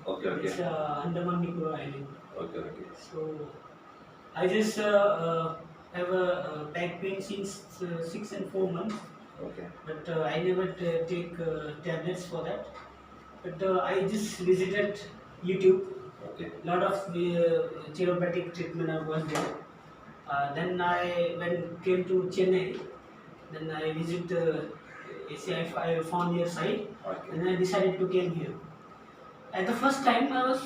Okay, okay. It's Andaman Island. Okay, okay. So I just have a back pain since 6 and 4 months, Okay. but I never take tablets for that. But I just visited YouTube. Okay. Lot of chiropractic treatment I was there. Then when came to Chennai, then I visit ACI. I found your site, Okay. and I decided to came here. At the first time, I was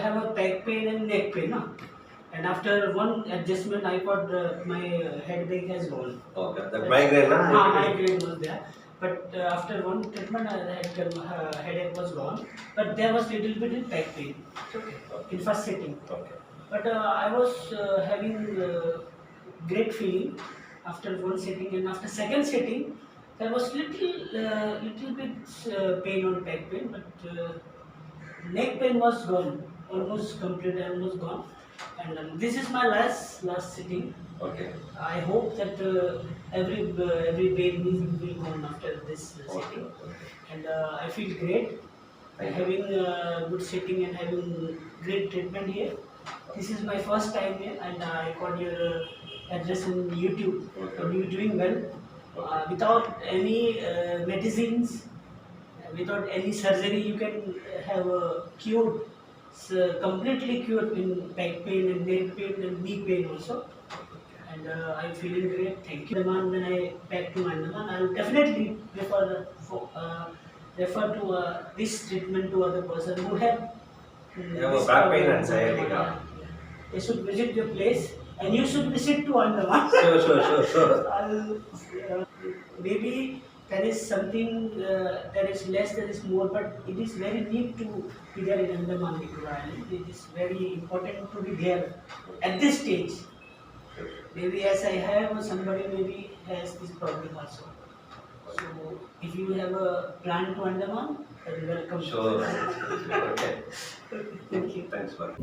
have a back pain and neck pain, no? And after one adjustment, I got my headache has gone. Okay. The migraine, Migraine was there. But after one treatment, headache was gone. But there was little bit in back pain. Okay. In first sitting. Okay. But I was having great feeling after one sitting, and after second sitting, there was little bit pain on back pain, but neck pain was gone, almost complete, almost gone. And this is my last sitting. Okay. I hope that every pain will gone after this sitting, and I feel great. Having good sitting and having great treatment here. This is my first time here, and I got your address on YouTube. Okay. And you're doing well without any medicines, without any surgery. You can have a cured, completely cured in back pain and neck pain and knee pain also. And I'm feeling great. Thank you. Andaman, when I back to Andaman, I'll definitely refer to this treatment to other person who have have a this back pain problem. and sciatica. Yeah. They should visit your place, and you should visit to Andaman. Sure. Maybe there is something, there is less, there is more, but it is very neat to be there in Andaman Nicobar Island. It is very important to be there at this stage. Maybe as I have, somebody maybe has this problem also. So if you have a plan to Andaman, then welcome. Sure. Okay. Thank you. Thanks for.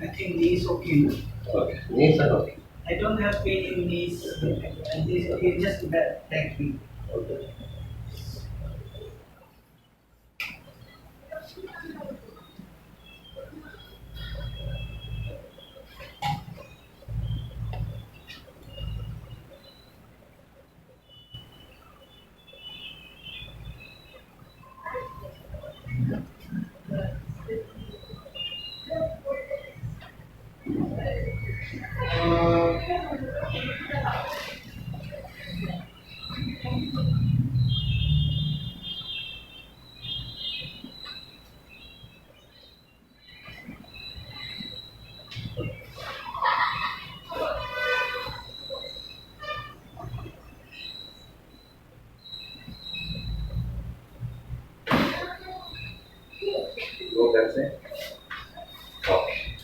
I think knees okay. Okay. Knees are okay. I don't have pain in knees, and this okay, just back pain. Okay. Go, that's it. Okay.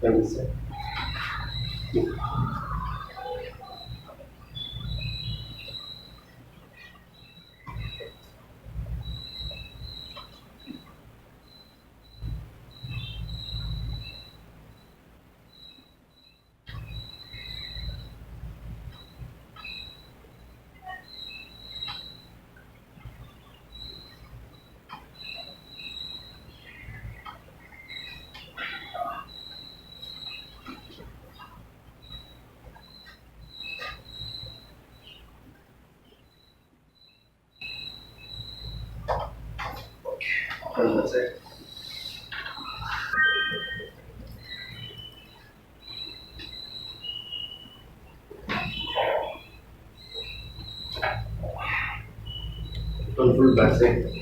Let me see. that side. Turn full back side.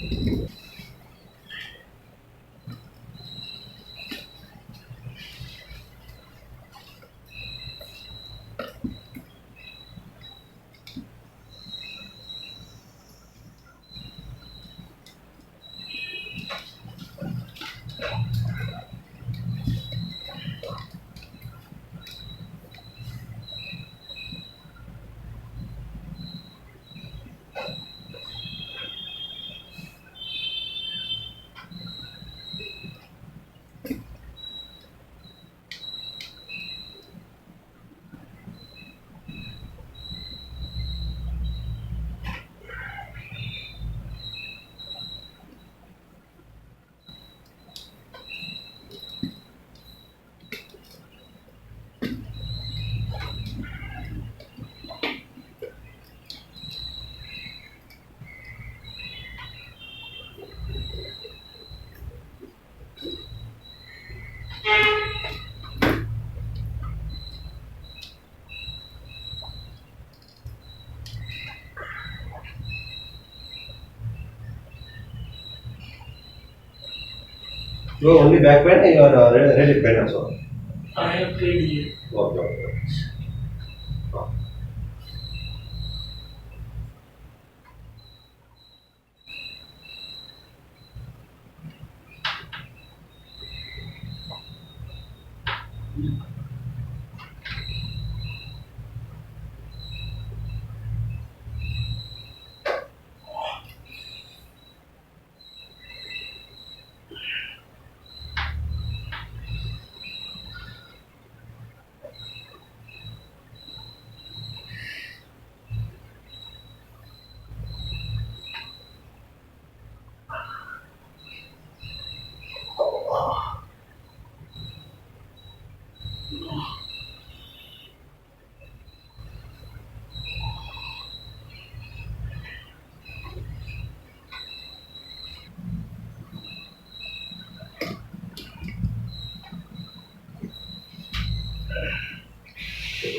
No, only back pain or really pain also. I have played here. Okay, okay.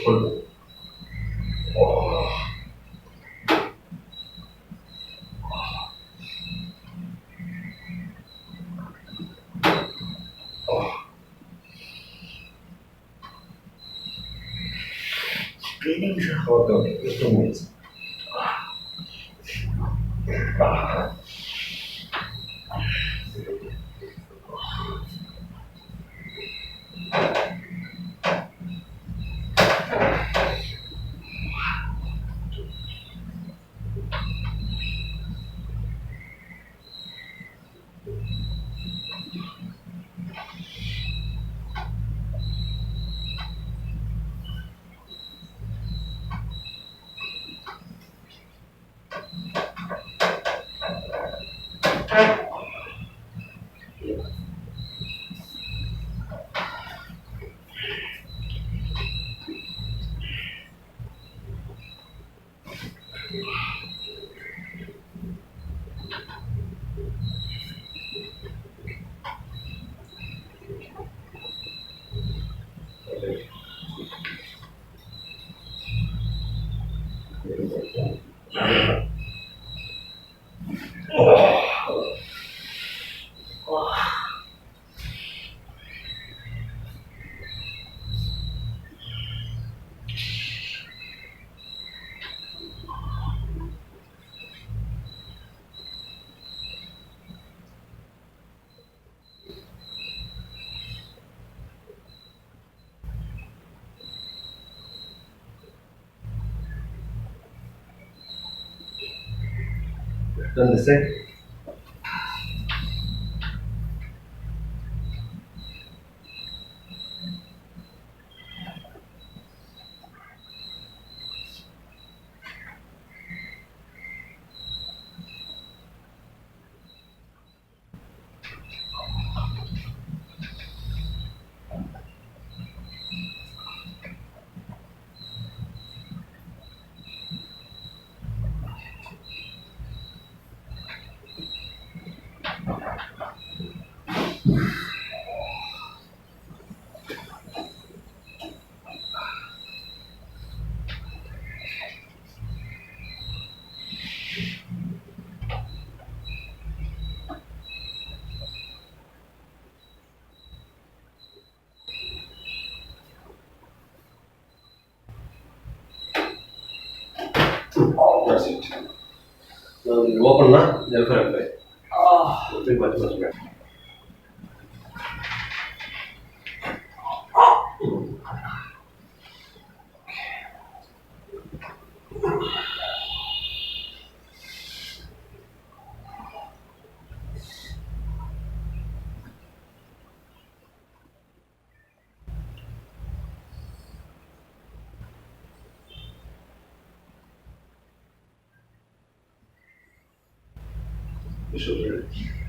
Hold. Breathing, sir. Okay, okay. Just 2 minutes. Okay. Done this side. That's it. Now you open na, therefore apply. It will much better. You should read it.